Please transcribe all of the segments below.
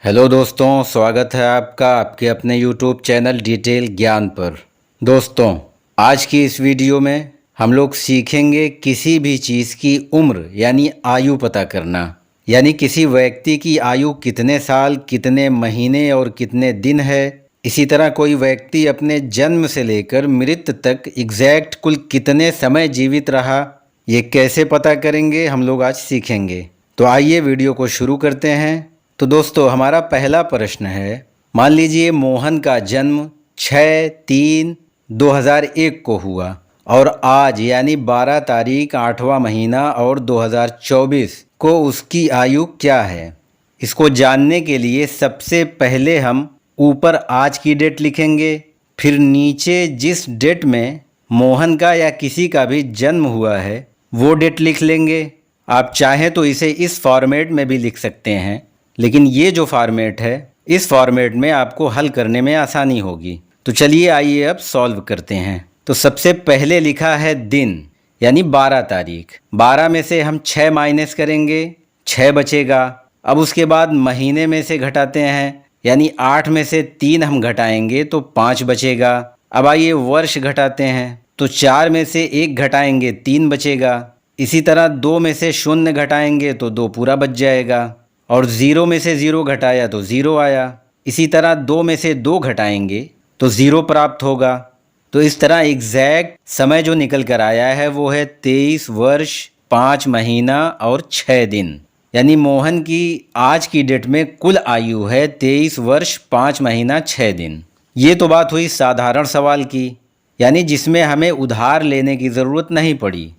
Hello दोस्तों, स्वागत है आपका आपके अपने यूट्यूब चैनल डिटेल ज्ञान पर। दोस्तों, आज की इस वीडियो में हम लोग सीखेंगे किसी भी चीज़ की उम्र यानी आयु पता करना। यानी किसी व्यक्ति की आयु कितने साल, कितने महीने और कितने दिन है। इसी तरह कोई व्यक्ति अपने जन्म से लेकर मृत्यु तक एग्जैक्ट कुल कितने समय जीवित रहा, ये कैसे पता करेंगे हम लोग आज सीखेंगे। तो आइए वीडियो को शुरू करते हैं। तो दोस्तों, हमारा पहला प्रश्न है, मान लीजिए मोहन का जन्म 6/3/2001 को हुआ और आज यानी 12 तारीख 8वां महीना और 2024 को उसकी आयु क्या है। इसको जानने के लिए सबसे पहले हम ऊपर आज की डेट लिखेंगे, फिर नीचे जिस डेट में मोहन का या किसी का भी जन्म हुआ है वो डेट लिख लेंगे। आप चाहें तो इसे इस फॉर्मेट में भी लिख सकते हैं, लेकिन ये जो फॉर्मेट है इस फॉर्मेट में आपको हल करने में आसानी होगी। तो चलिए आइए अब सॉल्व करते हैं। तो सबसे पहले लिखा है दिन यानी 12 तारीख। 12 में से हम 6 माइनस करेंगे, 6 बचेगा। अब उसके बाद महीने में से घटाते हैं, यानी 8 में से 3 हम घटाएंगे तो 5 बचेगा। अब आइए वर्ष घटाते हैं, तो 4 में से 1 घटाएंगे 3 बचेगा। इसी तरह 2 में से 0 घटाएंगे तो 2 पूरा बच जाएगा, और 0 में से 0 घटाया तो 0 आया। इसी तरह 2 में से 2 घटाएंगे तो 0 प्राप्त होगा। तो इस तरह एग्जैक्ट समय जो निकल कर आया है वो है 23 वर्ष 5 महीना और 6 दिन। यानी मोहन की आज की डेट में कुल आयु है 23 वर्ष 5 महीना 6 दिन। ये तो बात हुई साधारण सवाल की, यानी जिसमें हमें उधार लेने की ज़रूरत नहीं पड़ी।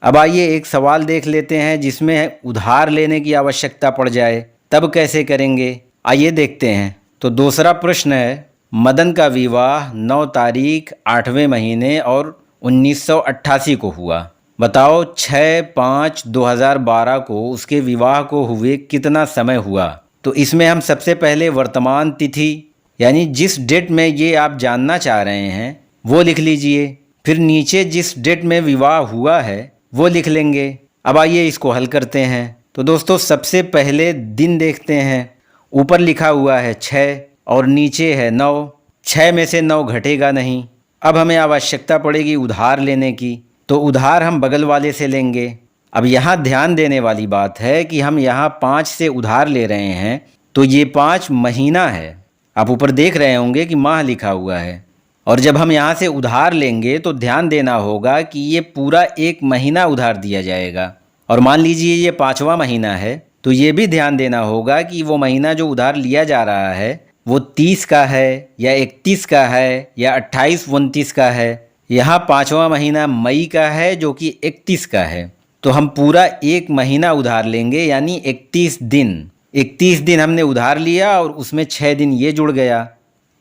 अब आइए एक सवाल देख लेते हैं जिसमें उधार लेने की आवश्यकता पड़ जाए, तब कैसे करेंगे, आइए देखते हैं। तो दूसरा प्रश्न है, मदन का विवाह 9 तारीख 8वें महीने और 1988 को हुआ। बताओ 6/5/2012 को उसके विवाह को हुए कितना समय हुआ। तो इसमें हम सबसे पहले वर्तमान तिथि यानी जिस डेट में ये आप जानना चाह रहे हैं वो लिख लीजिए, फिर नीचे जिस डेट में विवाह हुआ है वो लिख लेंगे। अब आइए इसको हल करते हैं। तो दोस्तों, सबसे पहले दिन देखते हैं। ऊपर लिखा हुआ है 6 और नीचे है 9। 6 में से 9 घटेगा नहीं। अब हमें आवश्यकता पड़ेगी उधार लेने की, तो उधार हम बगल वाले से लेंगे। अब यहाँ ध्यान देने वाली बात है कि हम यहाँ 5 से उधार ले रहे हैं, तो ये 5 महीना है। आप ऊपर देख रहे होंगे कि माह लिखा हुआ है, और जब हम यहाँ से उधार लेंगे तो ध्यान देना होगा कि ये पूरा 1 महीना उधार दिया जाएगा। और मान लीजिए ये 5वां महीना है, तो ये भी ध्यान देना होगा कि वो महीना जो उधार लिया जा रहा है वो 30 का है या 31 का है या 28-29 का है। यहाँ 5वां महीना मई का है जो कि 31 का है। तो हम पूरा 1 महीना उधार लेंगे, यानी 31 दिन। 31 दिन हमने उधार लिया और उसमें 6 दिन ये जुड़ गया,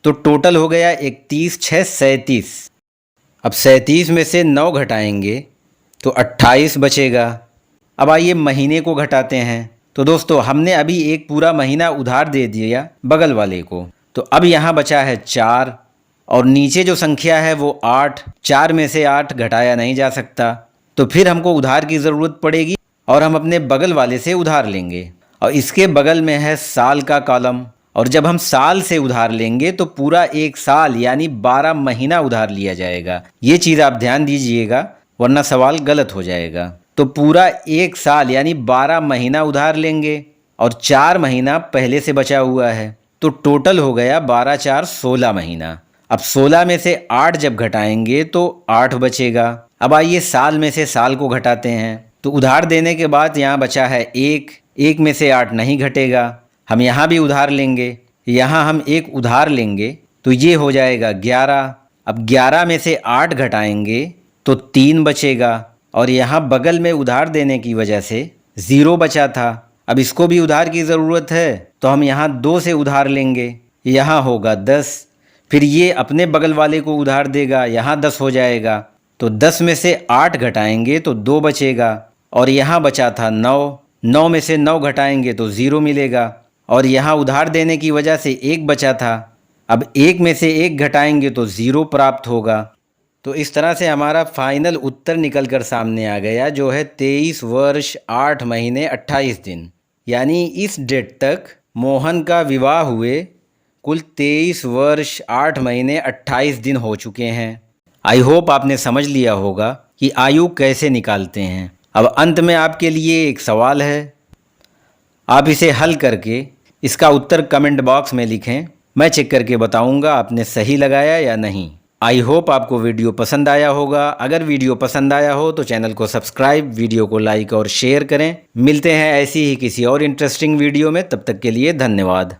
तो टोटल हो गया 31 6 37। अब 37 में से 9 घटाएंगे तो 28 बचेगा। अब आइए महीने को घटाते हैं। तो दोस्तों, हमने अभी एक पूरा महीना उधार दे दिया बगल वाले को, तो अब यहाँ बचा है 4 और नीचे जो संख्या है वो 8। 4 में से 8 घटाया नहीं जा सकता, तो फिर हमको उधार की ज़रूरत पड़ेगी और हम अपने बगल वाले से उधार लेंगे। और इसके बगल में है साल का कॉलम, और जब हम साल से उधार लेंगे तो पूरा 1 साल यानी 12 महीना उधार लिया जाएगा। ये चीज़ आप ध्यान दीजिएगा, वरना सवाल गलत हो जाएगा। तो पूरा 1 साल यानी 12 महीना उधार लेंगे और 4 महीना पहले से बचा हुआ है, तो टोटल हो गया 12 4 16 महीना। अब 16 में से 8 जब घटाएंगे तो 8 बचेगा। अब आइए साल में से साल को घटाते हैं। तो उधार देने के बाद यहाँ बचा है 1 में से 8 नहीं घटेगा, हम यहाँ भी उधार लेंगे। यहाँ हम 1 उधार लेंगे तो ये हो जाएगा 11। अब 11 में से 8 घटाएंगे तो 3 बचेगा, और यहाँ बगल में उधार देने की वजह से 0 बचा था। अब इसको भी उधार की ज़रूरत है, तो हम यहाँ 2 से उधार लेंगे, यहाँ होगा 10। फिर ये अपने बगल वाले को उधार देगा, यहाँ 10 हो जाएगा। तो 10 में से 8 घटाएंगे तो 2 बचेगा, और यहाँ बचा था 9। 9 में से 9 घटाएंगे तो 0 मिलेगा, और यहाँ उधार देने की वजह से 1 बचा था। अब 1 में से 1 घटाएंगे तो 0 प्राप्त होगा। तो इस तरह से हमारा फाइनल उत्तर निकल कर सामने आ गया, जो है 23 वर्ष 8 महीने 28 दिन। यानी इस डेट तक मोहन का विवाह हुए कुल 23 वर्ष 8 महीने 28 दिन हो चुके हैं। आई होप आपने समझ लिया होगा कि आयु कैसे निकालते हैं। अब अंत में आपके लिए एक सवाल है, आप इसे हल करके इसका उत्तर कमेंट बॉक्स में लिखें। मैं चेक करके बताऊंगा आपने सही लगाया या नहीं। आई होप आपको वीडियो पसंद आया होगा। अगर वीडियो पसंद आया हो तो चैनल को सब्सक्राइब, वीडियो को लाइक और शेयर करें। मिलते हैं ऐसी ही किसी और इंटरेस्टिंग वीडियो में, तब तक के लिए धन्यवाद।